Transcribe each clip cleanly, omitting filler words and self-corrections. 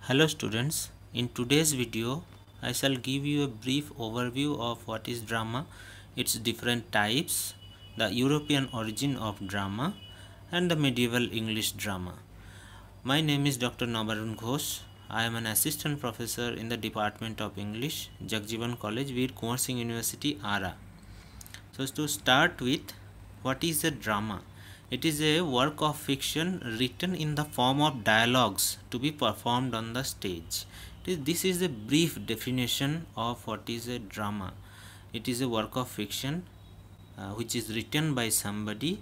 Hello students, in today's video I shall give you a brief overview of what is drama, its different types, the European origin of drama and the medieval English drama. My name is Dr. Nabarun Ghosh. I am an assistant professor in the Department of English, Jagjivan College, Veer Kumar Singh University, Ara. So to start with, what is a drama? It is a work of fiction written in the form of dialogues to be performed on the stage. This is a brief definition of what is a drama. It is a work of fiction which is written by somebody,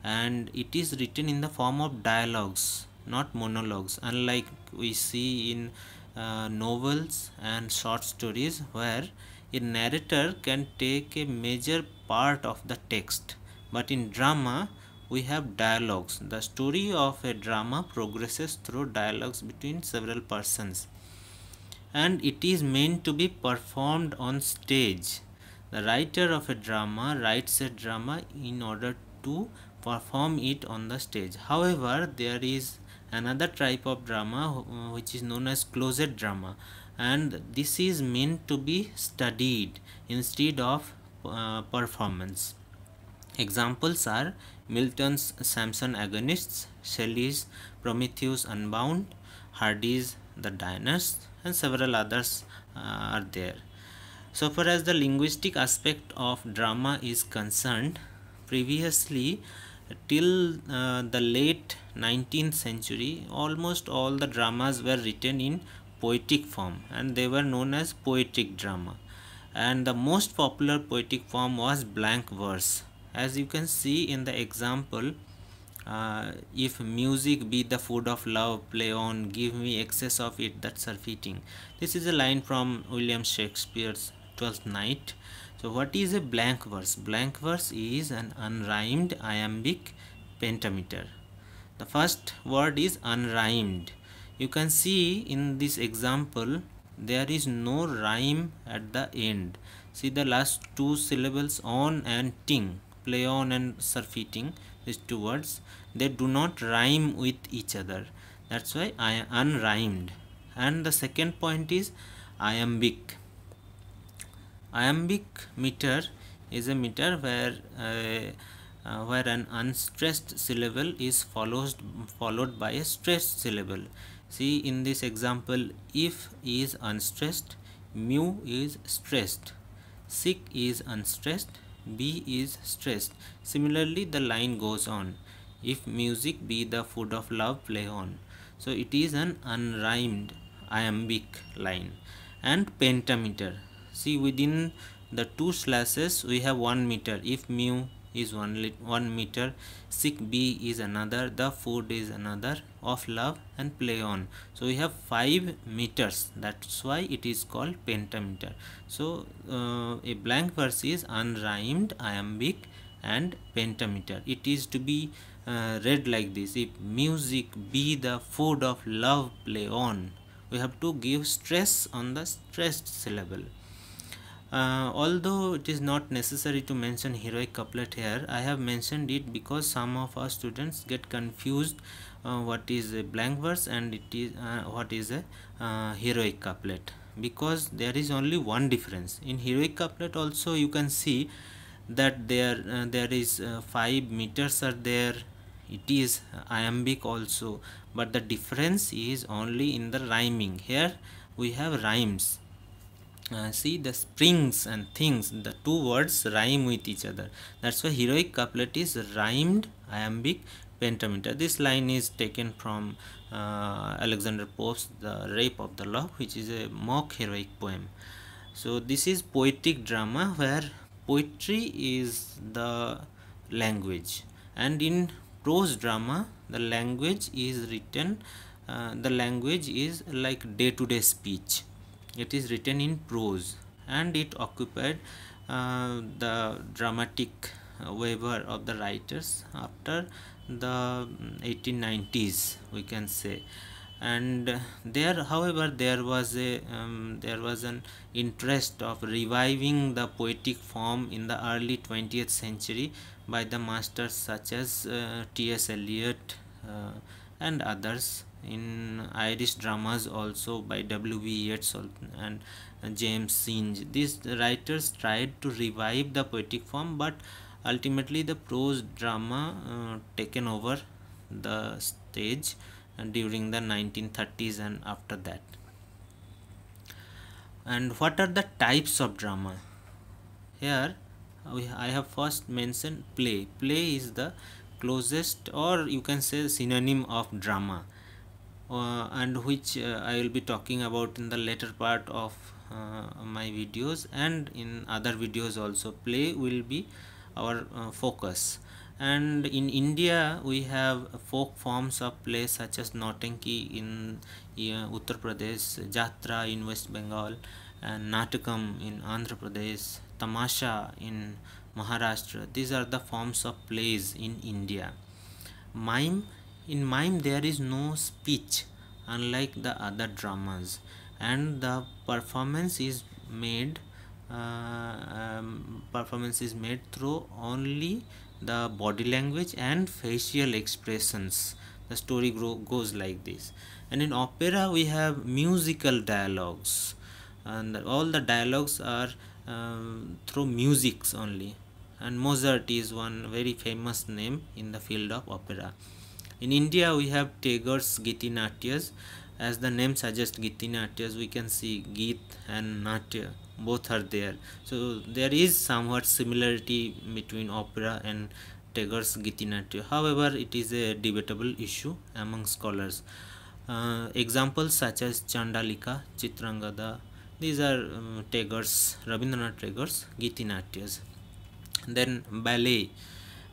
and it is written in the form of dialogues, not monologues, unlike we see in novels and short stories where a narrator can take a major part of the text. But in drama we have dialogues. The story of a drama progresses through dialogues between several persons, and it is meant to be performed on stage. The writer of a drama writes a drama in order to perform it on the stage. However, there is another type of drama which is known as closet drama, and this is meant to be studied instead of performance. Examples are Milton's Samson Agonists, Shelley's Prometheus Unbound, Hardy's The Diners, and several others are there. So far as the linguistic aspect of drama is concerned, previously till the late 19th century, almost all the dramas were written in poetic form, and they were known as poetic drama. And the most popular poetic form was blank verse. As you can see in the example, if music be the food of love, play on, give me excess of it that surfeiting. This is a line from William Shakespeare's Twelfth Night. So what is a blank verse? Blank verse is an unrhymed iambic pentameter. The first word is unrhymed. You can see in this example there is no rhyme at the end. See the last two syllables, on and ting, play on and surfeiting, these two words, they do not rhyme with each other. That's why I am unrhymed. And the second point is iambic. Iambic meter is a meter where an unstressed syllable is followed by a stressed syllable. See in this example, if is unstressed, mu is stressed, sick is unstressed, be is stressed. Similarly the line goes on, if music be the food of love, play on. So it is an unrhymed iambic line. And pentameter, see within the two slashes we have 1 meter. If mu is 1 meter, sick be is another, the food is another, of love and play on. So we have 5 meters. That's why it is called pentameter. So a blank verse is unrhymed, iambic and pentameter. It is to be read like this: if music be the food of love, play on. We have to give stress on the stressed syllable. Although it is not necessary to mention heroic couplet here, I have mentioned it because some of our students get confused what is a blank verse and it is what is a heroic couplet, because there is only one difference. In heroic couplet also you can see that there is 5 meters are there. It is iambic also, but the difference is only in the rhyming. Here we have rhymes. See the springs and things, the two words rhyme with each other. That's why heroic couplet is rhymed iambic pentameter. This line is taken from Alexander Pope's The Rape of the Lock, which is a mock heroic poem. So this is poetic drama, where poetry is the language, and in prose drama the language is written, the language is like day-to-day speech. It is written in prose, and it occupied the dramatic waiver of the writers after the 1890s, we can say. And there, however, there was an interest of reviving the poetic form in the early 20th century by the masters such as T.S. Eliot and others in Irish dramas also by W.B. Yeats and James Synge. These writers tried to revive the poetic form, but ultimately the prose drama taken over the stage during the 1930s and after that. And what are the types of drama? Here I have first mentioned play. Play is the closest, or you can say, synonym of drama, and which I will be talking about in the later part of my videos, and in other videos also. Play will be our focus. And in India we have folk forms of play such as Nautanki in Uttar Pradesh, Jatra in West Bengal, and Natakam in Andhra Pradesh, Tamasha in Maharashtra. These are the forms of plays in India. Mime, in mime there is no speech unlike the other dramas, and the performance is made through only the body language and facial expressions. The story goes like this. And in opera we have musical dialogues, and all the dialogues are through musics only. And Mozart is one very famous name in the field of opera. In India we have Tagore's Giti Natyas. As the name suggests, Giti Natyas, we can see Geet and Natya, both are there. So there is somewhat similarity between opera and Tagore's Giti Natya. However, it is a debatable issue among scholars. Examples such as Chandalika, Chitrangada, these are Rabindranath Tagore's Giti Natyas. Then ballet,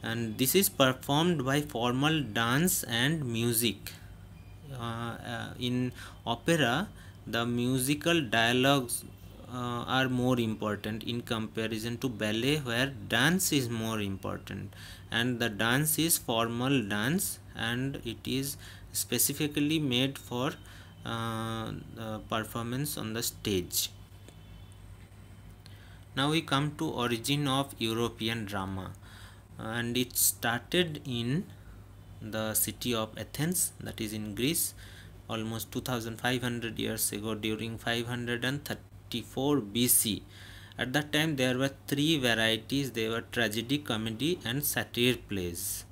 and this is performed by formal dance and music. In opera, the musical dialogues are more important in comparison to ballet, where dance is more important, and the dance is formal dance, and it is specifically made for performance on the stage. Now we come to origin of European drama, and it started in the city of Athens, that is in Greece, almost 2500 years ago, during 534 BC. At that time there were three varieties. They were tragedy, comedy and satire plays.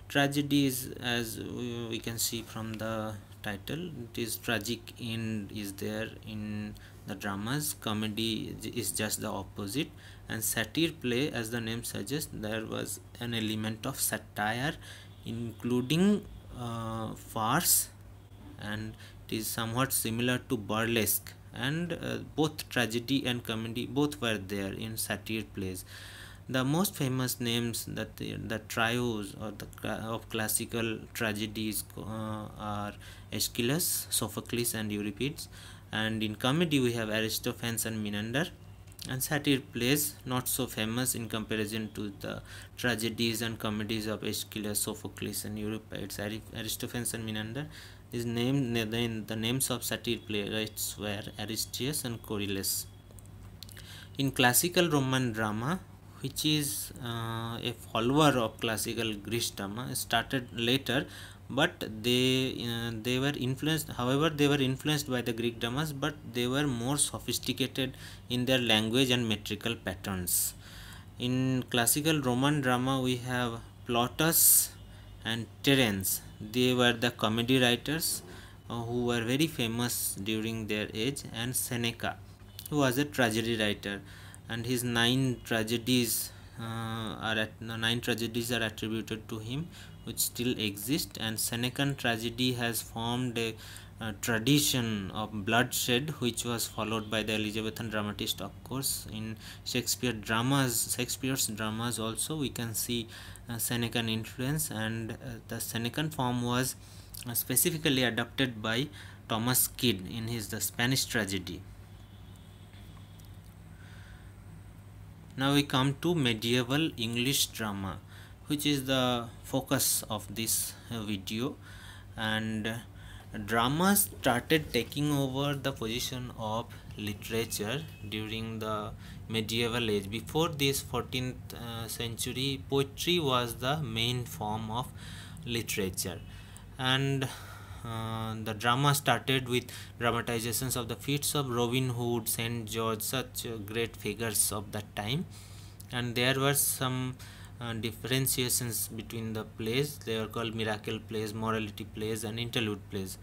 Tragedy is, as we can see from the title, it is tragic end is there in the dramas. Comedy is just the opposite, and satire play, as the name suggests, there was an element of satire including farce, and it is somewhat similar to burlesque, and both tragedy and comedy both were there in satire plays. The most famous names that the trios or of classical tragedies are Aeschylus, Sophocles and Euripides, and in comedy we have Aristophanes and Menander. And satire plays, not so famous in comparison to the tragedies and comedies of Aeschylus, Sophocles and Euripides, Aristophanes and Menander. These the names of satire playwrights were Aristeas and Corylus. In classical Roman drama, which is a follower of classical Greek drama, started later, but they were influenced. However, they were influenced by the Greek dramas, but they were more sophisticated in their language and metrical patterns. In classical Roman drama we have Plautus and Terence. They were the comedy writers who were very famous during their age, and Seneca, who was a tragedy writer, and his nine tragedies are attributed to him, which still exist. And Senecan tragedy has formed a tradition of bloodshed, which was followed by the Elizabethan dramatist. Of course, in Shakespeare's dramas also we can see Senecan influence, and the Senecan form was specifically adopted by Thomas Kyd in his The Spanish Tragedy. Now we come to medieval English drama, which is the focus of this video. And drama started taking over the position of literature during the medieval age. Before this 14th century, poetry was the main form of literature, and The drama started with dramatizations of the feats of Robin Hood, St. George, such great figures of that time, and there were some differentiations between the plays. They were called miracle plays, morality plays, and interlude plays.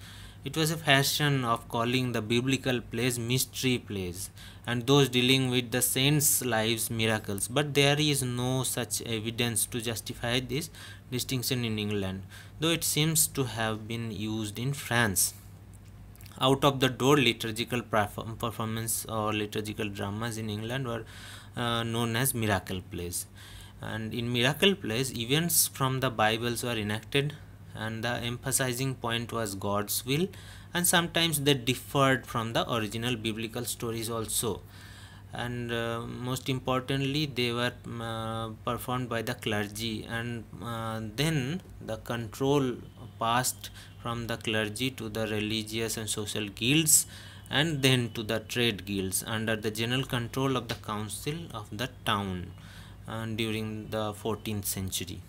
It was a fashion of calling the biblical plays mystery plays, and those dealing with the saints' lives miracles. But there is no such evidence to justify this distinction in England, though it seems to have been used in France. Out of the door liturgical performance or liturgical dramas in England were known as miracle plays. And in miracle plays, events from the Bibles were enacted, and the emphasizing point was God's will, and sometimes they differed from the original biblical stories also. And most importantly, they were performed by the clergy, and then the control passed from the clergy to the religious and social guilds, and then to the trade guilds under the general control of the council of the town during the 14th century.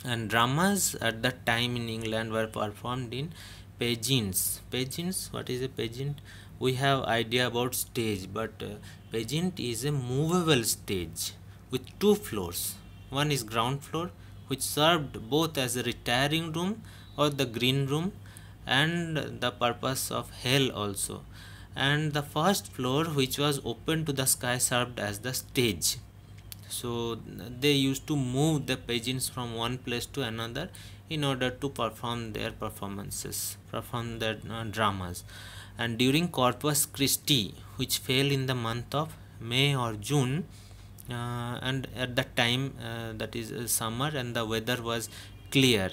And dramas at that time in England were performed in pageants. Pageants, what is a pageant? We have idea about stage, but pageant is a movable stage with two floors. One is ground floor, which served both as a retiring room or the green room, and the purpose of hell also. And the first floor, which was open to the sky, served as the stage. So they used to move the pageants from one place to another in order to perform their dramas. And during Corpus Christi, which fell in the month of May or June, and at that time that is summer, and the weather was clear,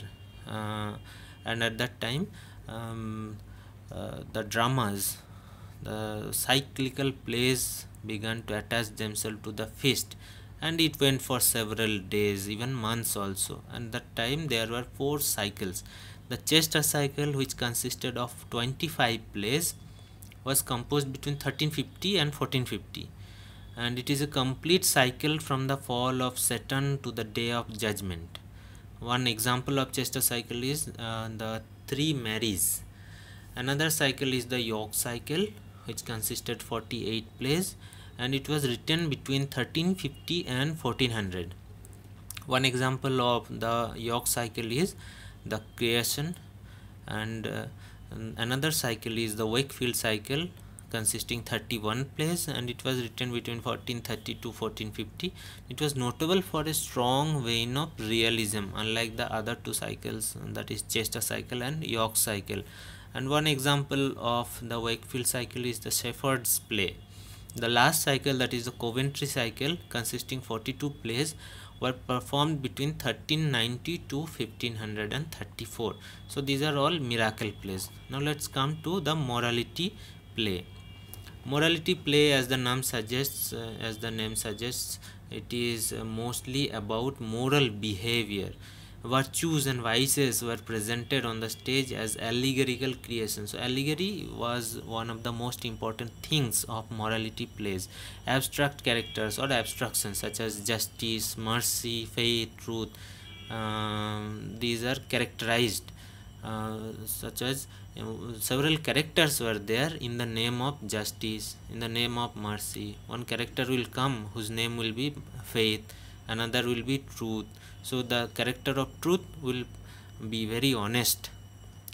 and at that time the dramas, the cyclical plays began to attach themselves to the feast, and it went for several days, even months also. And that time there were 4 cycles. The Chester cycle, which consisted of 25 plays, was composed between 1350 and 1450, and it is a complete cycle from the fall of Saturn to the day of judgment. One example of Chester cycle is the Three Marys. Another cycle is the York cycle, which consisted 48 plays, and it was written between 1350 and 1400. One example of the York cycle is the Creation, and another cycle is the Wakefield cycle, consisting 31 plays, and it was written between 1430 to 1450. It was notable for a strong vein of realism, unlike the other 2 cycles, that is Chester cycle and York cycle. And one example of the Wakefield cycle is the Shepherd's play. The last cycle, that is the Coventry cycle, consisting 42 plays, were performed between 1390 to 1534. So these are all miracle plays. Now let's come to the morality play. Morality play, as the name suggests, it is mostly about moral behavior. Virtues and vices were presented on the stage as allegorical creations. So allegory was one of the most important things of morality plays. Abstract characters or abstractions such as justice, mercy, faith, truth, these are characterized, such as several characters were there in the name of justice, in the name of mercy. One character will come whose name will be faith, another will be truth. So the character of truth will be very honest,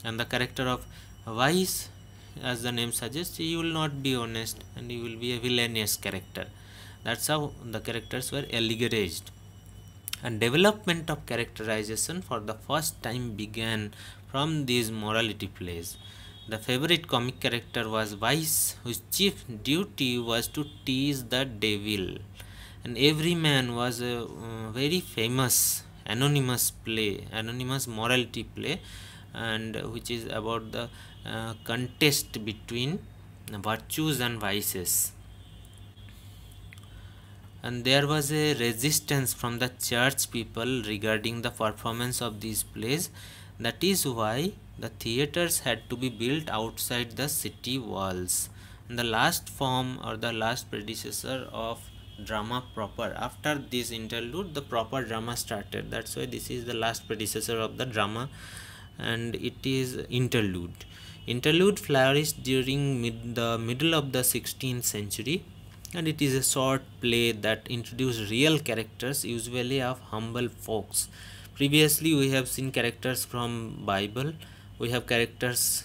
and the character of vice, as the name suggests, he will not be honest and he will be a villainous character. That's how the characters were allegorized. And development of characterization for the first time began from these morality plays. The favorite comic character was Vice, whose chief duty was to tease the devil. And Every Man was a very famous anonymous morality play, and which is about the contest between virtues and vices. And there was a resistance from the church people regarding the performance of these plays. That is why the theaters had to be built outside the city walls. And the last form, or the last predecessor of drama proper, after this interlude the proper drama started. That's why this is the last predecessor of the drama. and it is interlude. Interlude flourished during the middle of the 16th century, and it is a short play that introduced real characters, usually of humble folks. Previously we have seen characters from Bible. We have characters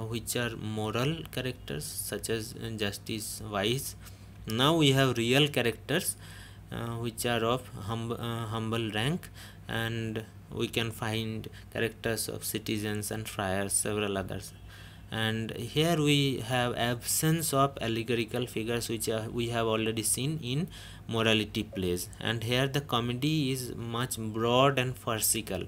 which are moral characters, such as justice, wise. Now we have real characters which are of humble rank, and we can find characters of citizens and friars, several others. And here we have absence of allegorical figures, which we have already seen in morality plays, and here the comedy is much broad and farcical.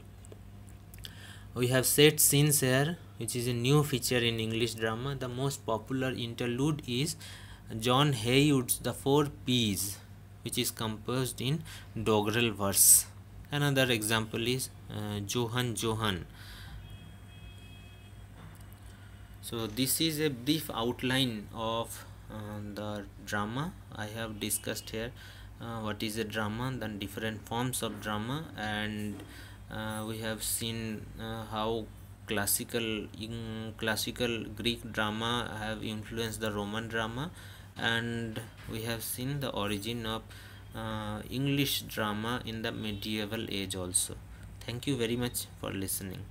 We have set scenes here, which is a new feature in English drama. The most popular interlude is John Heywood's The Four Ps, which is composed in doggerel verse. Another example is Johann Johann. So this is a brief outline of the drama. I have discussed here what is a drama, then different forms of drama, and we have seen how classical Greek drama have influenced the Roman drama, and we have seen the origin of English drama in the medieval age also. Thank you very much for listening.